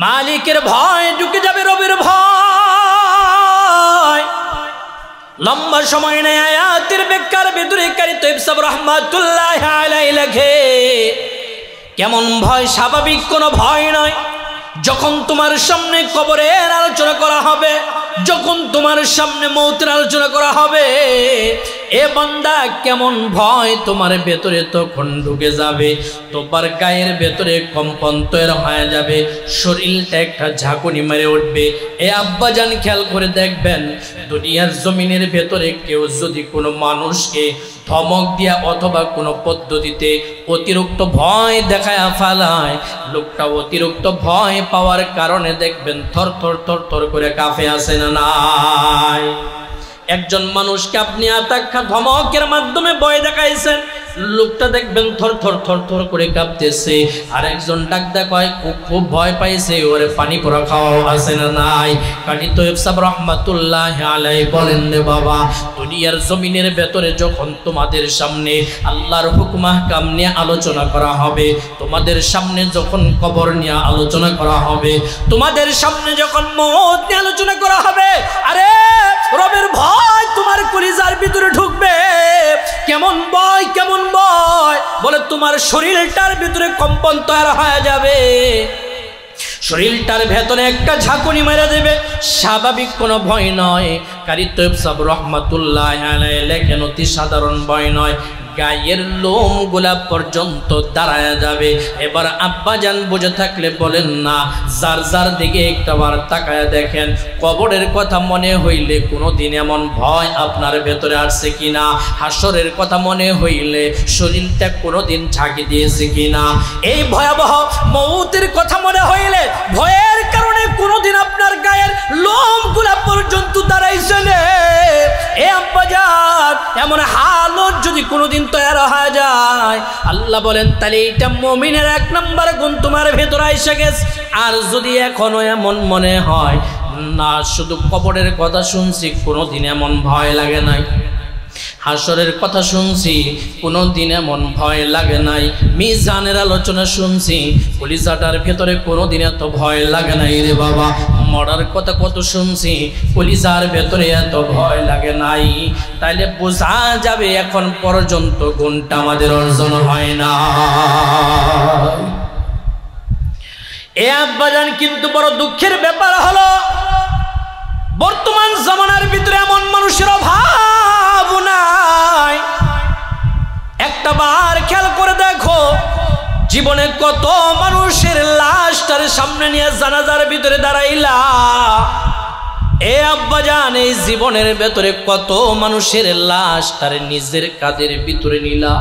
মালিকের ভয় ঢুকে যাবে, রবের ভয়। লম্বা সময় নেয় আয়াতের ব্যাখ্যার ভিতরে কারি তৈয়ব সাহেব রহমাতুল্লাহ আলাইহি লেখে, কেমন ভয়? স্বাভাবিক কোনো ভয় নয়। যখন তোমার সামনে কবরের আলোচনা করা হবে, যখন তোমার সামনে মৌতের আলোচনা করা হবে, এ বান্দা কেমন ভয় তোমার ভেতরে তখন ঢুকে যাবে। তোমার গায়ের ভেতরে কম্পন তৈরি হয়ে যাবে, শরীরটা একটা ঝাঁকুনি মেরে উঠবে। এ আব্বাজান খেয়াল করে দেখবেন, দুনিয়ার জমিনের ভেতরে কেউ যদি কোনো মানুষকে ধমক দিয়া অথবা কোনো পদ্ধতিতে অতিরিক্ত ভয় দেখায় ফেলায়, লোকটা অতিরিক্ত ভয় পাওয়ার কারণে দেখবেন থর থর থর থর করে কাঁপে আসে না নাই। একজন মানুষকে আপনি আতাক্কা ধমকের মাধ্যমে ভয় দেখাইছেন, লোকটা দেখবেন থর থর থর থর করে কাঁপতেছে। আর একজন ডাক দেখায় খুব ভয় পাইছে, ওরে পানি পড়া খাওয়াও আছে না নাই। কারি তৈয়ব সাহেব রহমাতুল্লাহ আলাইহি বলেন, রে বাবা, দুনিয়ার জমিনের ভেতরে যখন তোমাদের সামনে আল্লাহর হুকুম আহকাম নিয়ে আলোচনা করা হবে, তোমাদের সামনে যখন কবর নিয়ে আলোচনা করা হবে, তোমাদের সামনে যখন মওত নিয়ে আলোচনা করা হবে, আরে রবের ভয় তোমার কলিজার ভিতরে ঢুকবে। কেমন ভয়, কেমন ভয়? বলে তোমার শরীরটার ভিতরে কম্পন তৈরি হয়ে যাবে, শরীরটার ভেতরে একটা ঝাঁকুনি মেরে দেবে। স্বাভাবিক কোনো ভয় নয়। কারি তৈয়ব সাহেব রহমাতুল্লাহ আলাইহি লেখেন, অতি সাধারণ ভয় নয়, গায়ের লোম গোলাপ পর্যন্ত দাঁড়ায় যাবে। এবার আব্বাজান বুঝে থাকলে বলেন না, যার যার দিকে একটাবার তাকায় দেখেন, কবরের কথা মনে হইলে কোনোদিন এমন ভয় আপনার ভেতরে আসছে কিনা? হাসরের কথা মনে হইলে শরীরটা কোনোদিন ঝাঁকি দিয়েছে কিনা? এই ভয়াবহ মৌতের কথা মনে হইলে ভয়ের কারণে কোনোদিন আপনার গায়ের লোম গোলাপ পর্যন্ত দাঁড়াইছে না? এ আব্বাজান, এমন হালত যদি কোনোদিন তৈরি হয়ে যায়, আল্লাহ বলেন তাহলে এটা মুমিনের এক নাম্বার গুণ তোমার ভেতরে এসে গেছে। আর যদি এখনো এমন মনে হয় না, শুধু কবরের কথা শুনছি, কোনোদিন এমন ভয় লাগে নাই, হাসরের কথা শুনছি, কোনোদিন এমন ভয় লাগে নাই, মিজানের আলোচনা শুনছি, কলিজাটার ভেতরে কোনোদিন এত ভয় লাগে নাই রে বাবা, মরার কথা কত শুনছি, কলিজার ভেতরে এত ভয় লাগে নাই, তাইলে বোঝা যাবে এখন পর্যন্ত গুণটা আমাদের অর্জন হয় না। এ আব্বাজান, কিন্তু বড় দুঃখের ব্যাপার হলো বর্তমান জামানার ভিতরে এমন মানুষের অভাব নাই। একটা বার খেয়াল করে দেখো, জীবনে কত মানুষের লাশটার সামনে নিয়ে জানাজার ভিতরে দাঁড়াইলা। এ আব্বাজান, এই জীবনের ভেতরে কত মানুষের লাশটার নিজের কাঁধের ভিতরে নিলা,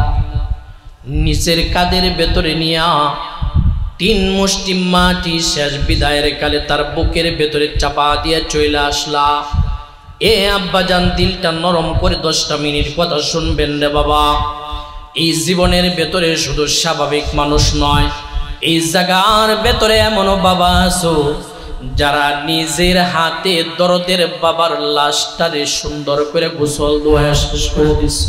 নিজের কাঁধের ভেতরে নিয়া 3 মুষ্টি মাটি শেষ বিদায়ের কালে তার বুকের ভেতরে চাপা দিয়ে চলে আসলা। এ আব্বাজান, দিলটা নরম করে 10টা মিনিট কথা শুনবেন রে বাবা। এই জীবনের ভেতরে শুধু স্বাভাবিক মানুষ নয়, এই জায়গার ভেতরে এমনও বাবা আছো যারা নিজের হাতে দরদের বাবার লাশটারে সুন্দর করে গোসল ধোয়া শেষ করে দিছে।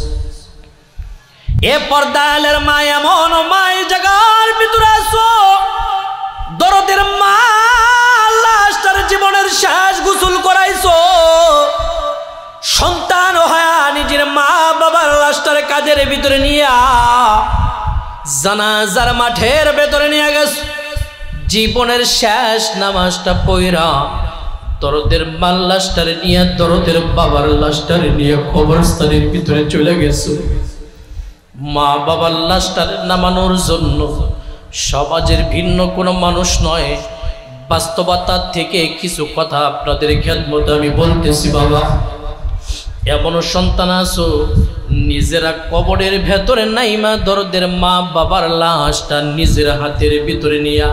এ পর্দালের মা, এমন মা এই জায়গার ভিতরে আছো, দরদের মা লাশটার জীবনের শেষ গোসল করাইছো। সন্তান হয়া নিজের মা বাবার লাশটার কাঁধের ভিতরে নিয়া জানাজার মাঠের ভেতরে নিয়ে গেছো। জীবনের শেষ নামাজটা পয়রা দরদের মার লাশটারে নিয়ে, দরদের বাবার লাশটারে নিয়ে কবরস্থানের ভিতরে চলে গেছো। মা বাবার লাশটারে নামানোর জন্য সমাজের ভিন্ন কোনো মানুষ নয়, বাস্তবতা থেকে কিছু কথা আপনাদের খেদমত আমি বলতেছি। বাবা, এমনও সন্তান আছো নিজেরা কবরের ভেতরে নাইমা দরদের মা বাবার লাশটা নিজের হাতের ভিতরে নিয়া,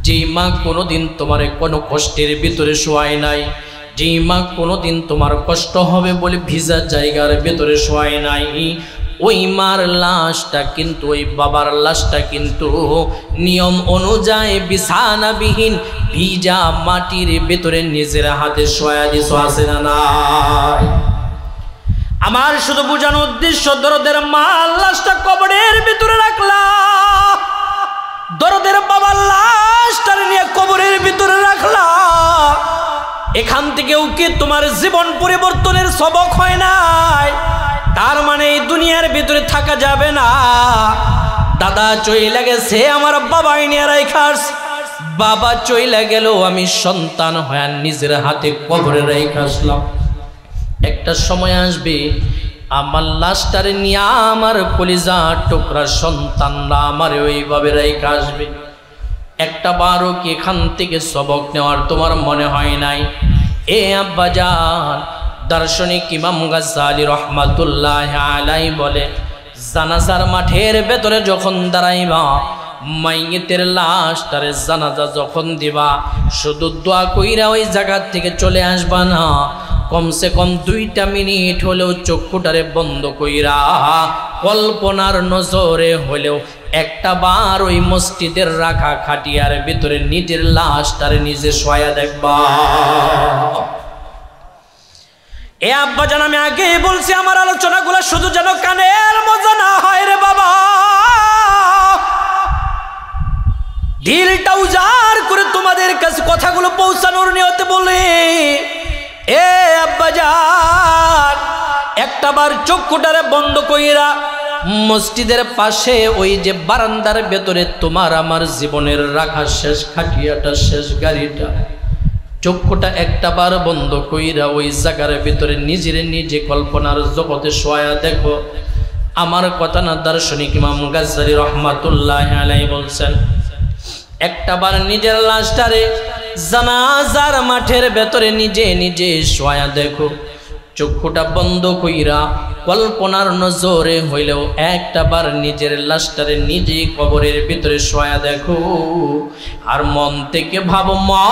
যেই মা কোনোদিন তোমার কোনো কষ্টের ভিতরে শোয়ায় নাই, যেই মা কোনোদিন তোমার কষ্ট হবে বলে ভিজা জায়গার ভেতরে শোয়ায় নাই, ওই মার লাশটা কিন্তু, ওই বাবার লাশটা কিন্তু নিয়ম অনুযায়ী বিছানাবিহীন ভিজা মাটির ভেতরে নিজের হাতে শোয়া দিছো, আছে না নাই? আমার শুধু বোঝানোর উদ্দেশ্য, দরদের মা লাশটা কবরের ভিতরে রাখলা, দরদের বাবার লাশটা নিয়ে কবরের এখান থেকেও কি তোমার জীবন পরিবর্তনের সবক হয় নাই? তার মানে এই দুনিয়ার ভিতরে থাকা যাবে না। দাদা চইলা গেছে, আমার বাবা নিয়ে রাইখাস, বাবা চইলা গেল, আমি সন্তান হয়ে নিজের হাতে কবরে রাইখা আসলাম। একটা সময় আসবে আমার লাশটারে নিয়ে আমার কলিজা টুকরা সন্তানরা আমার ওইভাবে রাইখা আসবে। একটা বারও কি এখান থেকে সবক নেওয়ার তোমার মনে হয় নাই? এ আব্বাজান, দার্শনিক ইমাম গাজ্জালী রহমাতুল্লাহ আলাইহি বলে, জানাজার মাঠের ভেতরে যখন দাঁড়াইবা, মাইয়েতের লাশটারে জানাজা যখন দিবা, শুধু দোয়া কইরা ওই জায়গা থেকে চলে আসবা না। কমসে কম 2টা মিনিট হলেও চক্ষুটারে বন্ধ কইরা কল্পনার নজরে হলেও একটা বার ওই মসজিদের রাখা খাটিয়ার ভিতরে নিজের লাশটারে নিজে শোয়া দেখবা। এ আব্বাজান, আমি আগেই বলছি আমার আলোচনাগুলো শুধু যেন কানের মজা না হয় রে বাবা, দিলটা উজাড় করে তোমাদের কাছে কথাগুলো পৌঁছানোর নিয়তে বলে। এ আব্বাজান, একটা বার চক্ষুটারে বন্ধ কইরা মসজিদের পাশে ওই যে বারান্দার ভেতরে তোমার আমার জীবনের রাখা শেষ খাটিয়াটা, শেষ গাড়িটা, চক্ষুটা একটা বার বন্ধ কইরা ওই জায়গার ভিতরে নিজের নিজে কল্পনার জগতে শোয়া দেখো। আমার কথা না, দার্শনিক ইমাম গাজ্জালী রহমাতুল্লাহ আলাইহি বলছেন, একটা বার নিজের লাশটারে জানাজার মাঠের ভেতরে নিজে নিজে শোয়া দেখো। চক্ষুটা বন্ধ কইরা কল্পনার নজরে হইলেও একটা বার নিজের লাশটারে নিজে কবরের ভিতরে শোয়া দেখো। আর মন থেকে ভাবো, মা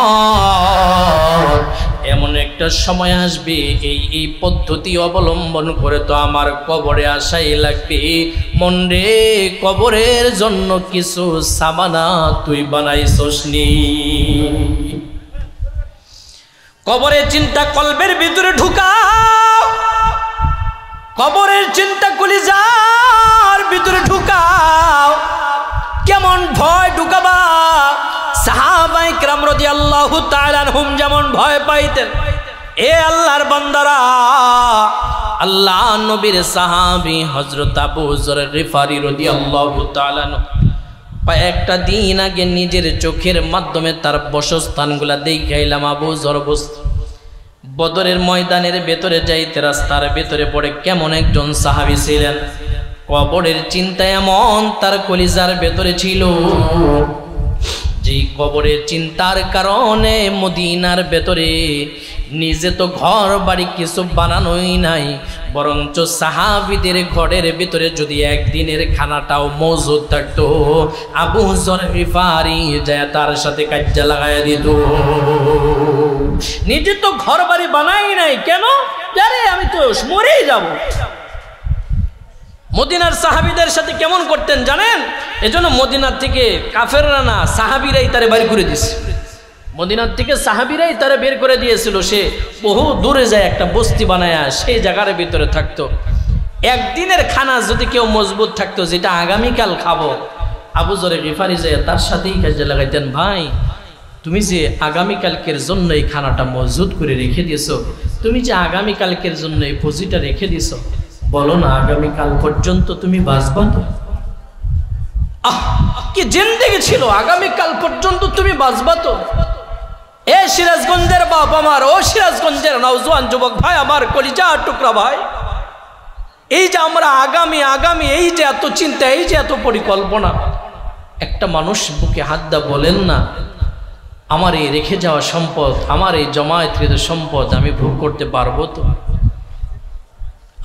এমন একটা সময় আসবে এই পদ্ধতি অবলম্বন করে তো আমার কবরে আসাই লাগবে। মন রে, কবরের জন্য কিছু সামানা তুই বানাইছস নি? কবরের চিন্তা কলবের ভিতরে ঢুকাও, কবরের চিন্তা কলিজার ভিতরে ঢুকাও। কেমন ভয় ঢুকাবা? সাহাবায়ে কেরাম রাদিয়াল্লাহু তাআলা আনহুম যেমন ভয় পাইতেন। এ আল্লাহর বান্দারা, আল্লাহ নবীর সাহাবী হযরত আবু যর গিফারী রাদিয়াল্লাহু তাআলা একটা দিন আগে নিজের চোখের মাধ্যমে তার বসস্থানগুলা দেখাইলাম। আবু যর বদরের ময়দানের ভেতরে যাইতে রাস্তার ভেতরে পড়ে কেমন একজন সাহাবী ছিলেন। কবরের চিন্তা এমন তার কলিজার ভেতরে ছিল, যেই কবরের চিন্তার কারণে মদিনার ভেতরে নিজে তো ঘর বাড়ি কিছু বানানোই নাই, বরঞ্চ সাহাবীদের ঘরের ভিতরে যদি একদিনের খানাটাও মজুদ থাকতো, আবু যর গিফারী যায় তার সাথে কাজ্জা লাগাইয়া দিত। নিজে তো ঘর বাড়ি বানাই নাই, কেন জানে আমি তো মরেই যাব। মদিনার সাহাবীদের সাথে কেমন করতেন জানেন? এজন্য মদিনার থেকে কাফেররা না, সাহাবীরাই তারে বাড়ি করে দিয়েছে। মদিনার থেকে সাহাবীরাই তারে বের করে দিয়েছিল। সে বহু দূরে যায় একটা বস্তি বানায়া সেই জায়গার ভিতরে থাকতো। একদিনের খানা যদি কেউ মজবুত থাকতো, যেটা আগামীকাল খাবো, আবু যর গিফারী যায় তার সাথেই কাজে লাগাইতেন। ভাই, তুমি যে আগামীকালকের জন্য এই খানাটা মজবুত করে রেখে দিয়েছো, তুমি যে আগামীকালকের জন্য এই পুঁজিটা রেখে দিয়েছো, বলো না আগামীকাল পর্যন্ত তুমি বাঁচবা তো? কি জিন্দেগি ছিল, আগামীকাল পর্যন্ত তুমি বাঁচবা তো? এ সিরাজগঞ্জের বাপ আমার, ও সিরাজগঞ্জের নওজোয়ান যুবক ভাই আমার, কলিজা টুকরা ভাই, এই যে আমরা আগামী এই যে এত চিন্তা, এই যে এত পরিকল্পনা, একটা মানুষ বুকে হাত দা বলেন না, আমার এই রেখে যাওয়া সম্পদ, আমার এই জমায়েতকৃত সম্পদ আমি ভোগ করতে পারবো তো?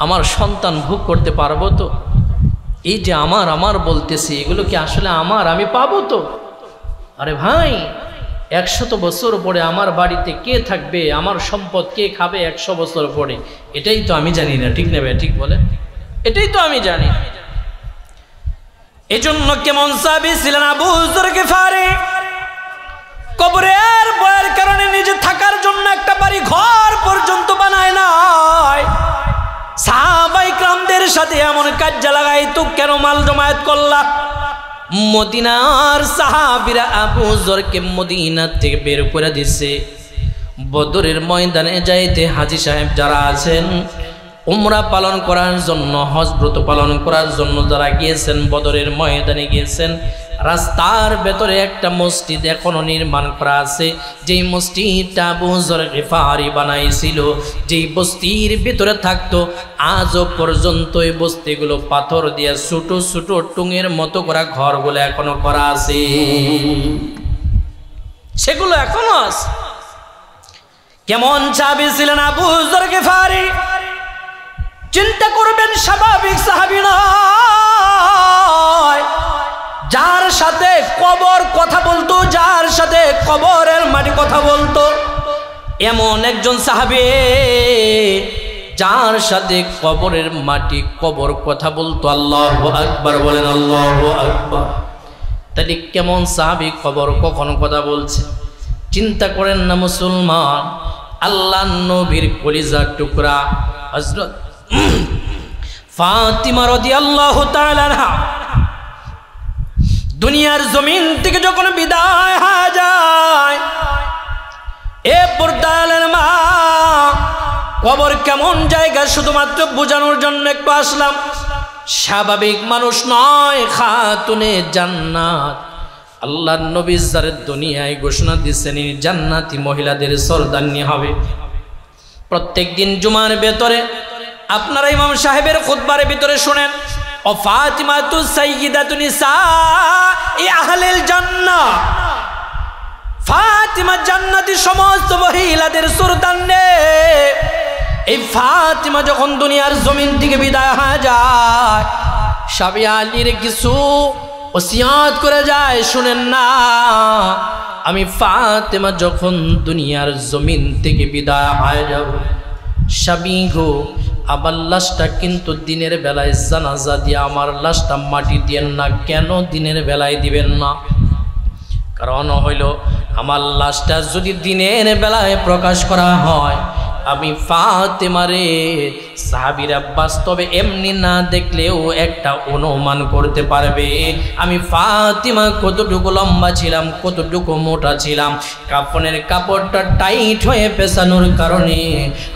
আমার সন্তান ভোগ করতে পারবো তো? এই যে আমার বলতেছি, এগুলো কি আসলে আমার, আমি পাবো তো? আরে ভাই, 100 বছর পরে আমার বাড়িতে কে থাকবে, আমার সম্পদ কে খাবে 100 বছর পরে, এটাই তো আমি জানি না। ঠিক নেবে, ঠিক বলে, এটাই তো আমি জানি। এজন্য কেমন সাহাবী ছিলেন আবু যর গিফারী, কবরের ভয়ের কারণে নিজে থাকার জন্য একটা বাড়ি ঘর পর্যন্ত বানায় নাই। সাহাবায়ে কেরামদের সাথে এমন কাজ্জা লাগাইতো, কেন মাল জমায়েত করলা? মদিনার সাহাবীরা আবু যরকে মদিনা থেকে বের করে দিছে। বদরের ময়দানে যাইতে হাজী সাহেব যারা আছেন, উমরা পালন করার জন্য, হজ ব্রত পালন করার জন্য যারা গিয়েছেন, বদরের ময়দানে গিয়েছেন, রাস্তার ভেতরে একটা মসজিদ এখনো নির্মাণ করা আছে। যেই মসজিদটা আবু যর গিফারি বানাইছিল, যেই বস্তির ভিতরে থাকতো, আজও পর্যন্ত এই বস্তিগুলো পাথর দিয়ে ছোট ছোট টুঙের মতো করা ঘরগুলো এখনো করা আছে, সেগুলো এখনো আছে। কেমন সাহাবী ছিলেন আবু যর গিফারি? চিন্তা করবেন, স্বাভাবিক সাহাবী নয়, যার সাথে কবর কথা বলতো, যার সাথে কবরের মাটি কথা বলতো, এমন একজন সাহাবী যার সাথে কবরের মাটি কবর কথা বলতো। আল্লাহু আকবার বলেন, আল্লাহু আকবার। তাহলে কেমন সাহাবী কবর কখন কথা বলছে? চিন্তা করেন না মুসলমান, আল্লাহ নবীর কলিজার টুকরা হযরত ফাতিমা রাদিয়াল্লাহু তাআলা আনহা দুনিয়ার জমিন থেকে যখন বিদায় হয়ে যায়, এ পর্দালের মা, কবর কেমন জায়গা শুধুমাত্র বোঝানোর জন্য একটু আসলাম। স্বাভাবিক মানুষ নয়, খাতুনে জান্নাত। আল্লাহ নবী যার দুনিয়ায় ঘোষণা দিচ্ছেন জান্নাতি মহিলাদের সরদারনি হবে। প্রত্যেক দিন জুমার ভেতরে আপনারা ইমাম সাহেবের খুতবার ভিতরে শুনেন, ও ফাতিমাতু সাইয়্যিদাতু নিসাই আহলিল জান্নাহ, ফাতিমা জান্নাতি সমস্ত মহিলাদের সরদারনি। এই ফাতিমা যখন দুনিয়ার জমিন থেকে বিদায় হয়ে যায়, সাবি আলীর কিছু ওসিয়াত করে যায়, শুনেন না, আমি ফাতিমা যখন দুনিয়ার জমিন থেকে বিদায় হয়ে যাব, সাবি গো, আমার লাশটা কিন্তু দিনের বেলায় জানাজা দিয়ে আমার লাশটা মাটি দিয়েন না। কেন দিনের বেলায় দিবেন না? কারণ হইল, আমার লাশটা যদি দিনের বেলায় প্রকাশ করা হয়, আমি ফাতেমারে সাহাবীরা বাস্তবে এমনি না দেখলেও একটা অনুমান করতে পারবে আমি ফাতিমা কতটুকু লম্বা ছিলাম, কতটুকু মোটা ছিলাম। কাফনের কাপড়টা টাইট হয়ে পেছানোর কারণে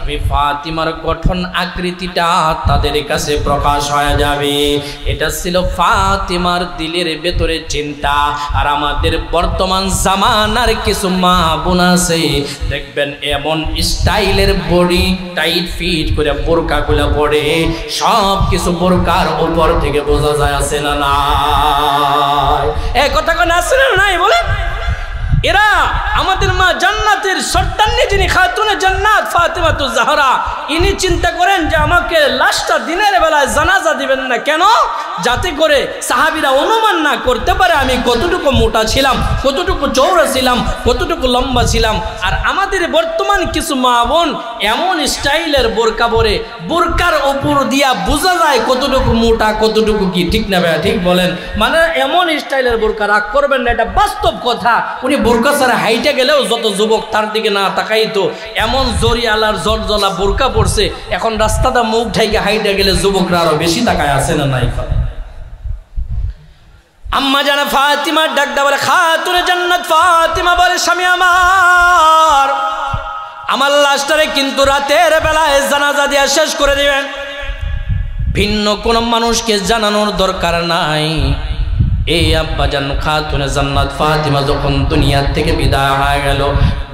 আমি ফাতিমার গঠন আকৃতিটা তাদের কাছে প্রকাশ হয়ে যাবে। এটা ছিল ফাতিমার দিলের ভেতরে চিন্তা। আর আমাদের বর্তমান জামানার কিছু মা বোন আছে, দেখবেন এমন স্টাইলের বডি টাইট ফিট করে বোরকা গুলা পরে, সব কিছু বোরকার উপর থেকে বোঝা যায়, আছে না নাই? এই কথা কোন আছে না নাই বলেন? এরা আমাদের মা জান্নাতের সর্দারনি, যিনি খাতুনে জান্নাত ফাতিমাতুজ জাহরা, ইনি চিন্তা করেন যে আমাকে লাশটা দিনের বেলায় জানাজা দিবেন না। কেন? যাতে করে সাহাবীরা অনুমান না করতে পারে আমি কতটুকু মোটা ছিলাম, কতটুকু চৌড়া ছিলাম, কতটুকু লম্বা ছিলাম। আর আমাদের বর্তমান কিছু মা বোন এমন স্টাইলের বোরকা পরে, বোরকার উপর দিয়া বোঝা যায় কতটুকু মোটা, কতটুকু কি, ঠিক না ভাইয়া? ঠিক বলেন। মানে এমন স্টাইলের বোরকা, রাগ করবেন না, এটা বাস্তব কথা। উনি বোরকা ছাড়া হাইটে গেলেও যত যুবক তার দিকে না তাকাইতো, এমন জরিয়ালার জলজলা বোরকা পড়ছে, এখন রাস্তাটা মুখ ঢাইকে হাইটে গেলে যুবকরা আরো বেশি তাকায়, আছে না নাই? আম্মা জানা ফাতিমা ডাক দা বলে, খাতুনে জান্নাত ফাতিমা বলে, স্বামী আমার লাশটারে কিন্তু রাতের বেলায় জানাজা দিয়া শেষ করে দিবেন, ভিন্ন কোন মানুষকে জানানোর দরকার নাই। এই আব্বাজান খাতুনে জান্নাত ফাতিমা যখন দুনিয়া থেকে বিদায় হয়ে গেল,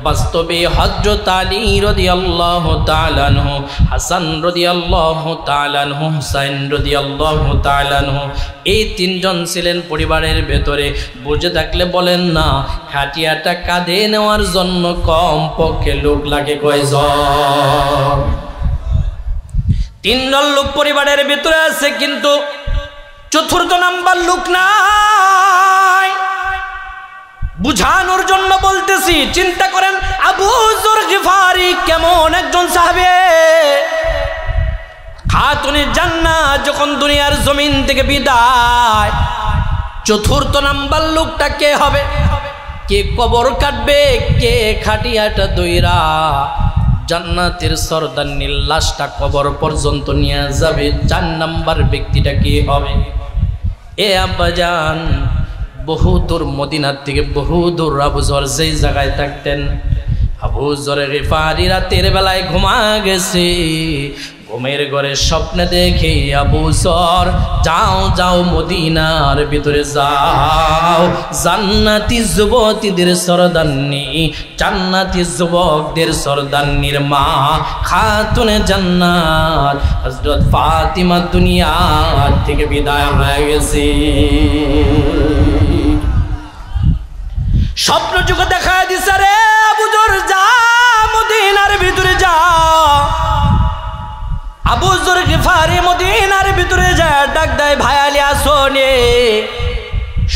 বাস্তবে হযরত আলী রাদিয়াল্লাহু তাআলা আনহু, হাসান রাদিয়াল্লাহু তাআলা আনহু, হুসাইন রাদিয়াল্লাহু তাআলা আনহু, এই তিনজন ছিলেন পরিবারের ভেতরে। বুঝে থাকলে বলেন না, খাটিয়াটা কাঁধে নেওয়ার জন্য কম পক্ষে লোক লাগে কয়জন? তিনজন লোক পরিবারের ভেতরে আছে, কিন্তু চতুর্থ নাম্বার লোক নাই। বুঝানোর জন্য বলতেছি, চিন্তা করেন আবু যর গিফারি কেমন একজন সাহাবী। খাতুনে জান্নাত যখন দুনিয়ার জমিন থেকে বিদায়, চতুর্থ নাম্বার লোকটা কে হবে? কে কবর কাটবে? কে খাটিয়াটা দইরা জান্নাতের সরদারনির লাশটা কবর পর্যন্ত নিয়ে যাবে? 4 নাম্বার ব্যক্তিটা কে হবে? এ আব্বাজান, বহু দূর মদিনার থেকে বহু দূর আবু যর যেই জায়গায় থাকতেন, আবু যর গিফারি রাতের বেলায় ঘুমা গেছে। ঘুমের ঘরে স্বপ্নে দেখে আবু যর, যাও যাও মদিনার ভিতরে যাও, জান্নাতি যুবতীদের সরদান্নি, জান্নাতি যুবকদের সরদান্নির মা খাতুনে জান্নাত হযরত ফাতিমা দুনিয়া থেকে বিদায় হয়ে গেছে। স্বপ্ন যুগে দেখা দিছে রে আবু যর, যা মদিনার ভিতরে যা। আবু যর গিফারি মদিনার ভিতরে যায়, ডাক দেয় ভাই আলী আসনে।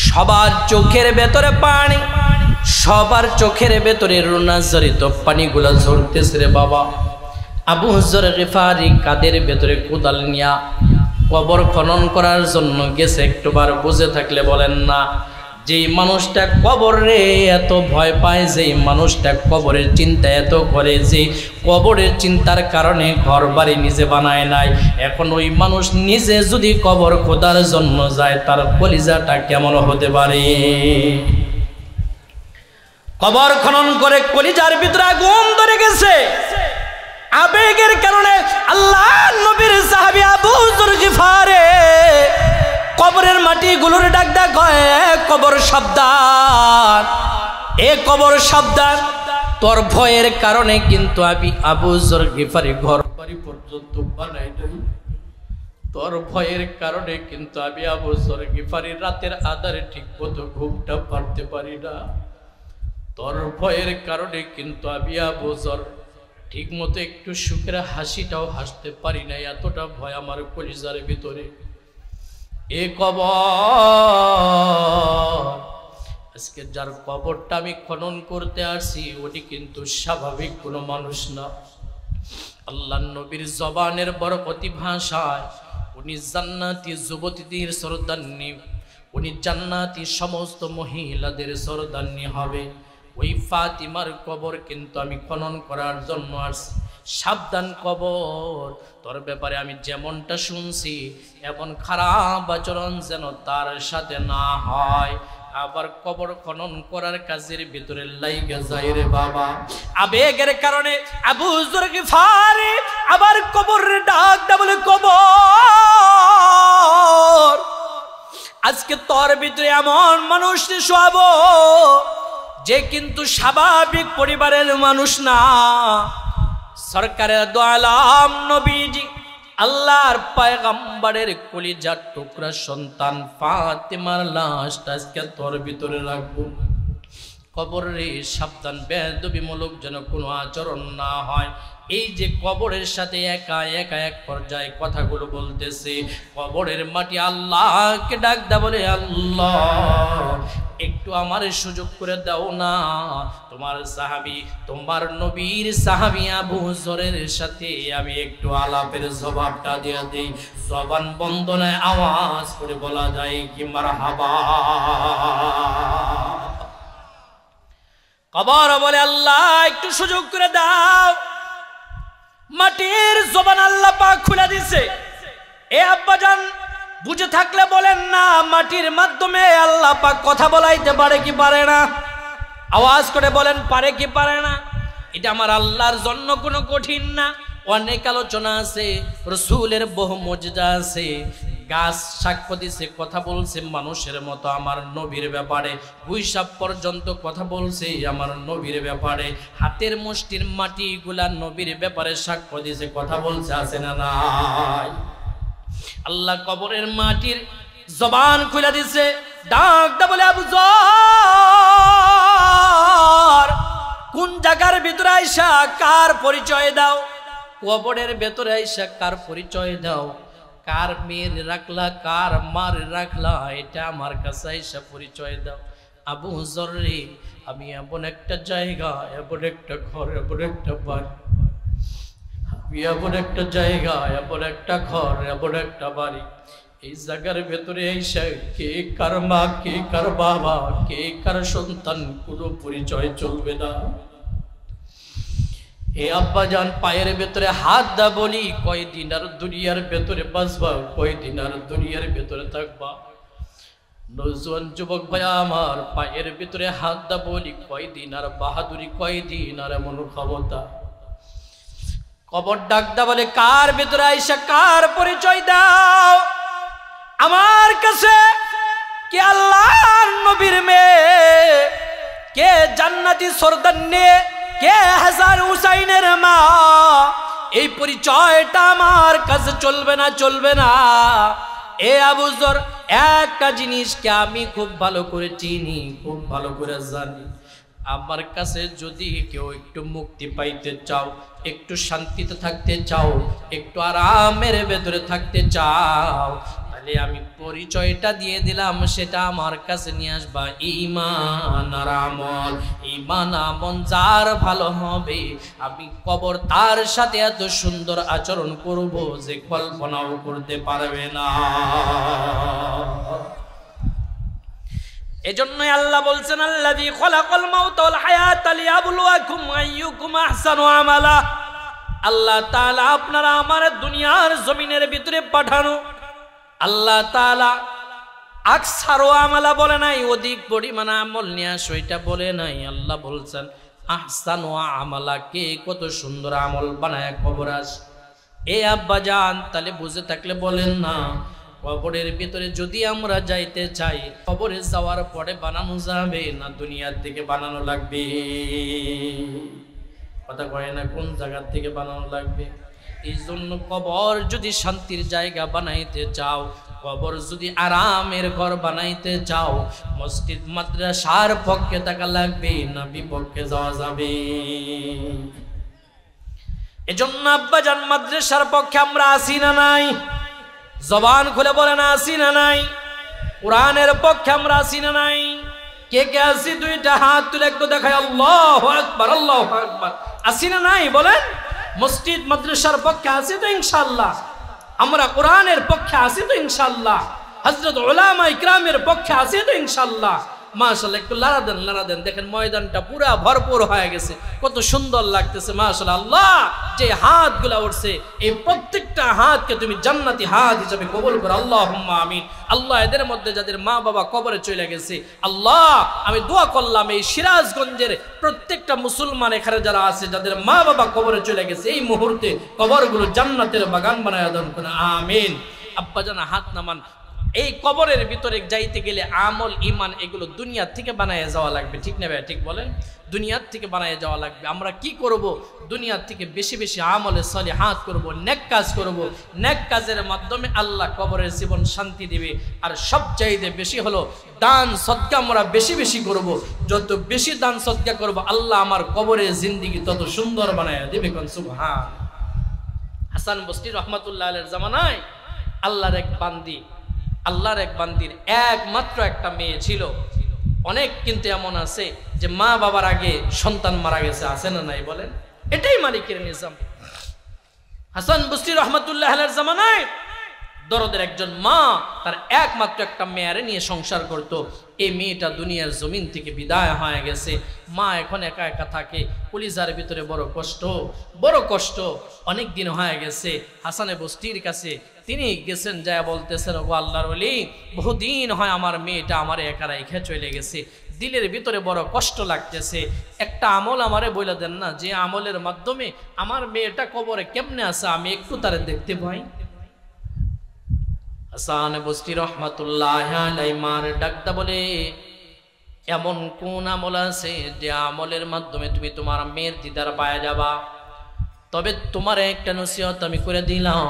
সবার চোখের ভেতরে পানি, সবার চোখের ভেতরে রুনাজরিত পানিগুলো ঝরতেছে রে বাবা। আবু যর গিফারি কাদের ভেতরে কোদাল নিয়া কবর খনন করার জন্য গেছে। একটুবার বুঝে থাকলে বলেন না, যেই মানুষটা কবরে এত ভয় পায়, যেই মানুষটা কবরের চিন্তা এত করে, যে কবরের চিন্তার কারণে ঘর বাড়ি নিজে বানায় নাই, এখন ওই মানুষ নিজে যদি কবর খোদার জন্য যায়, তার কলিজাটা কেমন হতে পারে? কবর খনন করে কলিজার ভিতরে আগুন ধরে গেছে। আবেগের কারণে আল্লাহ নবীর সাহাবী আবু যর গিফারি কবরের মাটি গুলোর ডাক ডাক হয়, কবর সাবধান, এ কবর সাবধান, তোর ভয়ের কারণে কিন্তু আমি আবু যর গিফারি ঘর বাড়ি পর্যন্ত বানাই নাই। তোর ভয়ের কারণে কিন্তু আমি আবু যর গিফারি রাতের আধারে ঠিক মতো ঘুমটা পারতে পারি না। তোর ভয়ের কারণে কিন্তু আমি আবু যর ঠিক মতো একটু সুখের হাসিটাও হাসতে পারি না। এতটা ভয় আমার কলিজার ভিতরে। এ কবর, আজকে যার কবরটা আমি খনন করতে আসি, ওটি কিন্তু স্বাভাবিক কোনো মানুষ না। আল্লাহ নবীর জবানের বরকতি ভাষায় উনি জান্নাতি যুবতীদের সরদান্নি, উনি জান্নাতি সমস্ত মহিলাদের সরদান্নি হবে। ওই ফাতিমার কবর কিন্তু আমি খনন করার জন্য আসছি। সাবধান কবর, তোর ব্যাপারে আমি যেমনটা শুনছি এমন খারাপ আচরণ যেন তার সাথে না হয়। আবার কবর খনন করার কাজের ভিতরে লাইগা যায় রে বাবা। আবেগের কারণে আবু যর গিফারি আবার কবরের ডাকটা বলে, কবর আজকে তোর ভিতরে এমন মানুষ শোয়াবো যে কিন্তু স্বাভাবিক পরিবারের মানুষ না। সরকারের দো আলম নবীজি আল্লাহর পয়গম্বরের কলিজার টুকরা সন্তান ফাতিমার লাশটা আজকে তোর ভিতরে রাখবো। কবরে সাবধান, বেয়াদবিমূলক যেন কোনো আচরণ না হয়। এই যে কবরের সাথে একা একা এক পর্যায়ে কথাগুলো বলতেছে, কবরের মাটি আল্লাহকে ডাক দা বলে, আল্লাহ একটু আমার সুযোগ করে দাও না, তোমার সাহাবী, তোমার নবীর সাহাবী আবু যরের সাথে আমি একটু আলাপের জবাবটা দিয়ে দেই। জবান বন্দনায় আওয়াজ করে বলা যায় কি মারহাবা। কবর বলে, আল্লাহ একটু সুযোগ করে দাও। মাটির জবান আল্লাহ পাক খুলে দিছে। এ আব্বাজান বুঝে থাকলে বলেন না, মাটির মাধ্যমে আল্লাহ পাক কথা বলাইতে পারে কি পারে না? আওয়াজ করে বলেন, পারে কি পারে না? এটা আমার আল্লাহর জন্য কোনো কঠিন না। অনেক আলোচনা আছে, রাসূলের বহু মুজিজা আছে। গাছ সাক্ষ্য দিছে, কথা বলছে মানুষের মতো আমার নবীর ব্যাপারে। গুইসাপ পর্যন্ত কথা বলছে আমার নবীর ব্যাপারে। হাতের মুষ্টির মাটিগুলা নবীর ব্যাপারে সাক্ষ্য দিছে, কথা বলছে, আছে না নাই? আল্লাহ কবরের মাটির জবান খুলে দিছে, ডাকটা বলে, আবু যর কোন জায়গার ভিতরে আইসা কার পরিচয় দাও? কবরের ভেতরে আইসা কার পরিচয় দাও? কার মেয়ের রাখলা, কার মার রাখলা, এটা আমার কাছে আইসা পরিচয় দাও। আবু যর রে, আমি এমন একটা জায়গা, এমন একটা ঘর, এমন একটা বাড়ি, আমি এমন একটা জায়গা, এমন একটা ঘর, এমন একটা বাড়ি, এই জায়গার ভেতরে আইসা কে কার মা, কে কার বাবা, কে কার সন্তান, কোনো পরিচয় চলবে না। এ আব্বাজান পায়ের ভেতরে হাত দা বলি, কয়দিন আর দুনিয়ার ভেতরে বাঁচবা, কয়দিন আর দুনিয়ার ভেতরে থাকবা? নজওয়ান যুবক ভাই আমার, পায়ের ভিতরে হাত দা বলি কয়দিন আর বাহাদুরি কয়দিন আর এমন ক্ষমতা। কবর ডাকদা বলে কার ভিতরে আইসা কার পরিচয় দাও আমার কাছে, কে আল্লাহর নবীর মেয়ে, কে জান্নাতি সরদান্নে, কে হাসান হুসাইনের মা। এই পরিচয়টা আমার কাছে চলবে না, চলবে না। এ আবু যর, একটা জিনিসকে আমি খুব ভালো করে চিনি, খুব ভালো করে জানি। আমার কাছে যদি কেউ একটু মুক্তি পাইতে চাও, একটু শান্তিতে থাকতে চাও, একটু আরামের ভেতরে থাকতে চাও, তাহলে আমি পরিচয়টা দিয়ে দিলাম, সেটা আমার কাছে নিয়ে আসবা। ঈমান আর আমল, ঈমান আমল যার ভালো হবে, আমি কবর তার সাথে এত সুন্দর আচরণ করব যে কল্পনাও করতে পারবে না। এজন্যই আল্লাহ বলছেন আল্লাযী খালাকাল মাউতা ওয়াল হায়াতা লিয়াবলুয়াকুম আইয়ুকুম আহসানু আমালা। আল্লাহ তাআলা আপনারা আমার দুনিয়ার জমিনের ভিতরে পাঠানো। আল্লাহ তাআলা আকসারু আমালা বলে নাই, অধিক পরিমাণ আমল নিয়ে আসো এটা বলে নাই। আল্লাহ বলছেন আহসানু আমালা, কে কত সুন্দর আমল বানায় কবর আসে। এ আব্বা জান, তাহলে বুঝে থাকলে বলেন না, কবরের ভিতরে যদি আমরা যাইতে চাই, কবরে যাওয়ার পরে বানানো যাবে না দুনিয়ার থেকে বানানো লাগবে? কথা কয় না, কোন জায়গা থেকে বানানো লাগবে? এই জন্য কবর যদি শান্তির জায়গা বানাইতে চাও, কবর যদি আরামের ঘর বানাইতে চাও, মসজিদ মাদ্রাসার পক্ষে থাকা লাগবে না বিপক্ষে যাওয়া যাবে? এজন্য আব্বা জান, মাদ্রাসার পক্ষে আমরা আসি না নাই? জবান খুলে বলেন আসি না নাই? কোরআনের পক্ষে আমরা আসি না নাই? কে কে আসি? দুইটা হাত তুলে একটু দেখায় আল্লাহু আকবার, আল্লাহু আকবার। আসি না নাই বলেন? মসজিদ মাদ্রাসার পক্ষে আসি তো ইনশাআল্লাহ, আমরা কোরআনের পক্ষে আসি তো ইনশাআল্লাহ, হযরত উলামা ইকরামের পক্ষে আসি তো ইনশাআল্লাহ। মাশাআল্লাহ, একটু লারা দেন, লারা দেন। দেখেন ময়দানটা পুরা ভরপুর হয়ে গেছে, কত সুন্দর লাগতেছে মাশাআল্লাহ। আল্লাহ যে হাতগুলা উঠছে, এই প্রত্যেকটা হাতকে তুমি জান্নাতি হাত হিসেবে কবুল করো, আল্লাহুম্মা আমিন। আল্লাহ এদের মধ্যে যাদের মা বাবা কবরে চলে গেছে, আল্লাহ আমি দোয়া করলাম এই সিরাজগঞ্জের প্রত্যেকটা মুসলমান এখানে যারা আছে, যাদের মা বাবা কবরে চলে গেছে, এই মুহূর্তে কবরগুলো জান্নাতের বাগান বানায় দান করুন, আমিন। আব্বা জানা হাত নামান। এই কবরের ভিতরে যাইতে গেলে আমল ঈমান এগুলো দুনিয়ার থেকে বানায় যাওয়া লাগবে, ঠিক না ভাই? ঠিক বলেন, দুনিয়ার থেকে বানায় যাওয়া লাগবে। আমরা কি করব? দুনিয়ার থেকে বেশি বেশি আমলে সলিহাত করব, নেক কাজ করব। নেক কাজের মাধ্যমে আল্লাহ কবরের জীবন শান্তি দিবে। আর সবচাইতে বেশি হলো দান সদকা আমরা বেশি বেশি করব। যত বেশি দান সদকা করব, আল্লাহ আমার কবরের জিন্দেগি তত সুন্দর বানায় দিবে। কোন সুবহান। হাসান বসরি রহমাতুল্লাহ আলাইহির জামানায় আল্লাহর এক বান্দির একমাত্র একটা মেয়ে ছিল। অনেক কিন্তু এমন আছে যে মা বাবার আগে সন্তান মারা গেছে, আছে না নাই বলেন? এটাই মালিকের নিজাম। হাসান বসরি রহমাতুল্লাহ আলাইহির জামানায় দরদের একজন মা তার একমাত্র একটা মেয়েরে নিয়ে সংসার করত। এই মেয়েটা দুনিয়ার জমিন থেকে বিদায় হয়ে গেছে। মা এখন একা একা থাকে, কলিজার ভিতরে বড় কষ্ট। অনেক দিন হয়ে গেছে। হাসানে বস্তির কাছে তিনি গেছেন, যায় বলতেছেন, ও আল্লাহর ওলি, বহুদিন হয় আমার মেয়েটা আমার একা রেখে চলে গেছে, দিলের ভিতরে বড় কষ্ট লাগতেছে। একটা আমল আমারে বলে দেন না, যে আমলের মাধ্যমে আমার মেয়েটা কবরে কেমনে আছে আমি একটু তারে দেখতে পাই। হাসান বসরি রহমাতুল্লাহ আলাইহি মার ডাকটা বলে, এমন কোন আমল আছে যে আমলের মাধ্যমে তুমি তোমার মেয়ের দিদার পাওয়া যাবা? তবে তোমার একটা নসিহত আমি করে দিলাম,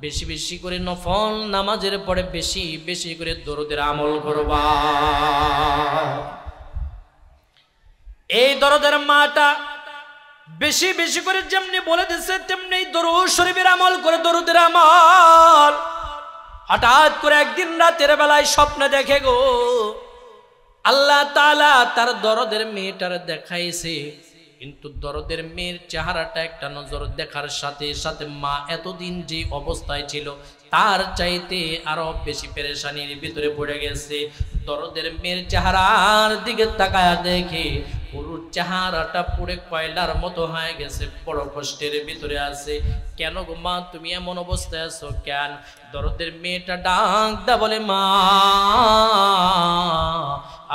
বেশি বেশি করে নফল নামাজের পরে বেশি বেশি করে দরুদের আমল করবা। এই দরদের মাটা বেশি বেশি করে যেমনি বলে দিচ্ছে, তেমনি দরুদ শরীফের আমল করে, দরুদের আমল। হঠাৎ করে একদিন রাতের বেলায় স্বপ্নে দেখে গো, আল্লাহ তাআলা তার দরদের মেয়েটার দেখাইছে কিন্তু দরদের মেয়ের চেহারাটা একটা নজর দেখার সাথে সাথে মা এতদিন যে অবস্থায় ছিল তার চাইতে আরো বেশি পেরেশানির ভিতরে পড়ে গেছে। দরদের মেয়ের চেহারার দিকে তাকায়া দেখে পুরো চেহারাটা পুরো কয়লার মতো হয়ে গেছে, বড় কষ্টের ভিতরে আছে। কেন গো মা তুমি এমন অবস্থায় আছো কেন? দরদের মেয়েটা ডাক দা বলে, মা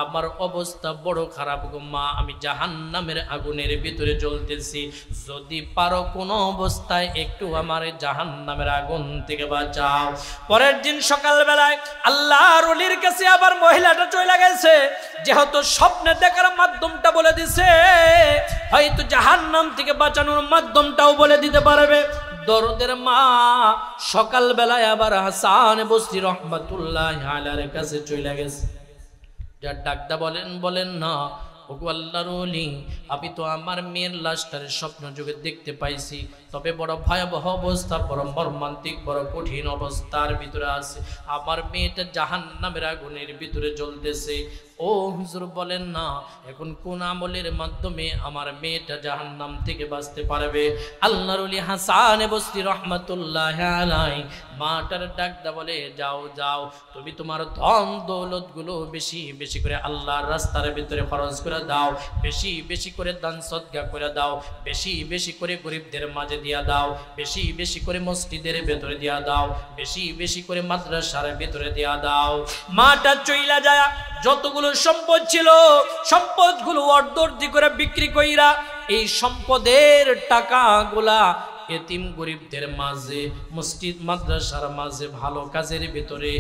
আমার অবস্থা বড় খারাপ গো মা, আমি জাহান্নামের আগুনের ভিতরে জ্বলতেছি, যদি পারো কোনো অবস্থায় একটু আমার জাহান্নামের আগুন থেকে বাঁচাও। পরের দিন সকালবেলায় আল্লাহর ওলির কাছে আবার মহিলাটা চলে গেছে, যেহেতু স্বপ্নে দেখার মাধ্যমটা বলে দিছে, হয়তো জাহান্নাম থেকে বাঁচানোর মাধ্যমটাও বলে দিতে পারবে। দরদের মা সকালবেলায় আবার হাসান বসরি রহমাতুল্লাহ আলাইহির কাছে চলে গেছে। যার ডাকদা বলেন না, ওগো আল্লাহর ওলি, আমি তো আমার মেয়ের লাশটার স্বপ্ন যুগে দেখতে পাইছি, তবে বড় ভয়াবহ অবস্থা, বড় মর্মান্তিক, বড় কঠিন অবস্থার ভিতরে আছে। আমার মেয়েটা জাহান্নামের আগুনের ভিতরে জ্বলতেছে। ও হুজুর বলেন না, এখন কোন আমলের মাধ্যমে আমার মেয়েটা জাহান্নাম থেকে বাঁচতে পারবে? আল্লাহর ওলি হাসান বসরি রহমাতুল্লাহ আলাইহি মাটার ডাকদা বলে, যাও যাও, তুমি তোমার ধন দৌলত গুলো বেশি বেশি করে আল্লাহর রাস্তার ভিতরে খরচ করে দাও, বেশি বেশি করে দান সদকা করে দাও, বেশি বেশি করে গরিবদের মাঝে দিয়া দাও, বেশি বেশি করে মসজিদের ভেতরে দিয়া দাও, বেশি বেশি করে মাদ্রাসার ভেতরে দিয়া দাও। মাটা চইলা যায়, যতগুলো সম্পদ ছিল সম্পদগুলো অর্ধি করে বিক্রি কইরা এই সম্পদের টাকাগুলা এতিম গরিবদের মাঝে, মসজিদ মাদ্রাসার মাঝে, ভালো কাজের ভিতরে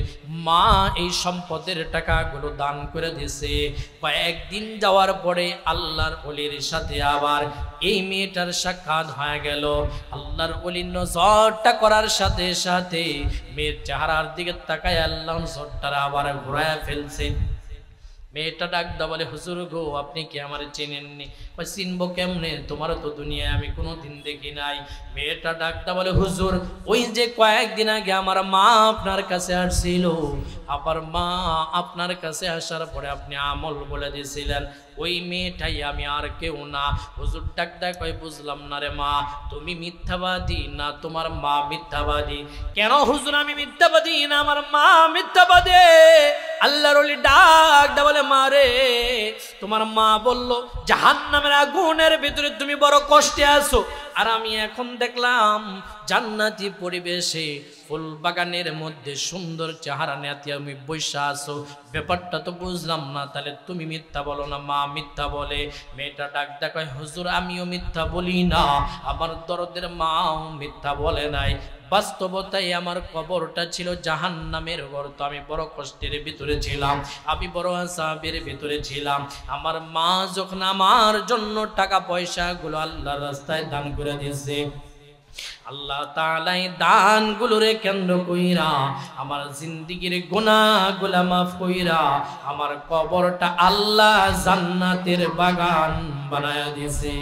মা এই সম্পদের টাকাগুলো দান করে দিয়েছে। কয়েকদিন যাওয়ার পরে আল্লাহর ওলির সাথে আবার এই মেয়েটার সাক্ষাৎ হয়ে গেল। আল্লাহর ওলির নজরটা করার সাথে সাথে মেয়ের চেহারার দিকে তাকায় আল্লাহ নজরটা আবার ঘুরায় ফেলছে। মেয়েটা ডাকদা বলে, হুজুর গো, আপনি কি আমার চেনেননি? চিনবো কেমনে, তোমারও তো দুনিয়ায় আমি কোনোদিন দেখি নাই। মেয়েটা ডাকদা বলে, হুজুর ওই যে কয়েকদিন আগে আমার মা আপনার কাছে আসছিল, আবার মা আপনার কাছে আসার পরে আপনি আমল বলে দিয়েছিলেন, ওই মেয়েটাই আমি, আর কেউ না। হুজুর ডাকদা কয়, বুঝলাম না রে মা, তুমি মিথ্যাবাদী না তোমার মা মিথ্যাবাদী? কেন হুজুর আমি মিথ্যাবাদী না আমার মা মিথ্যাবাদী? আল্লাহর ওলি ডাকদা বলে, মা রে, তোমার মা বললো জাহান্নামের আগুনের ভিতরে তুমি বড় কষ্টে আছো, আর আমি এখন দেখলাম জান্নাতি পরিবেশে ফুল বাগানের মধ্যে সুন্দর চেহারা নিয়ে তুমি বৈশা আছো, ব্যাপারটা তো বুঝলাম না, তাহলে তুমি মিথ্যা বলো না মা মিথ্যা বলে? মেয়েটা ডাকদা কয়, হুজুর আমিও মিথ্যা বলি না, আমার দরদের মাও মিথ্যা বলে নাই। বাস্তবতায় আমার কবরটা ছিল জাহান্নামের গর্ত, আমি বড় কষ্টের ভিতরে ছিলাম, আমি বড় আযাবের ভিতরে ছিলাম। আমার মা যখন আমার জন্য টাকা পয়সা গুলো আল্লাহর রাস্তায় দান করে দিয়েছে, আল্লাহ তাআলা এই দানগুলোরে কেন্দ্র কইরা আমার জিন্দেগীর গুনাহগুলো মাফ কইরা আমার কবরটা আল্লাহ জান্নাতের বাগান বানায়া দিয়েছে।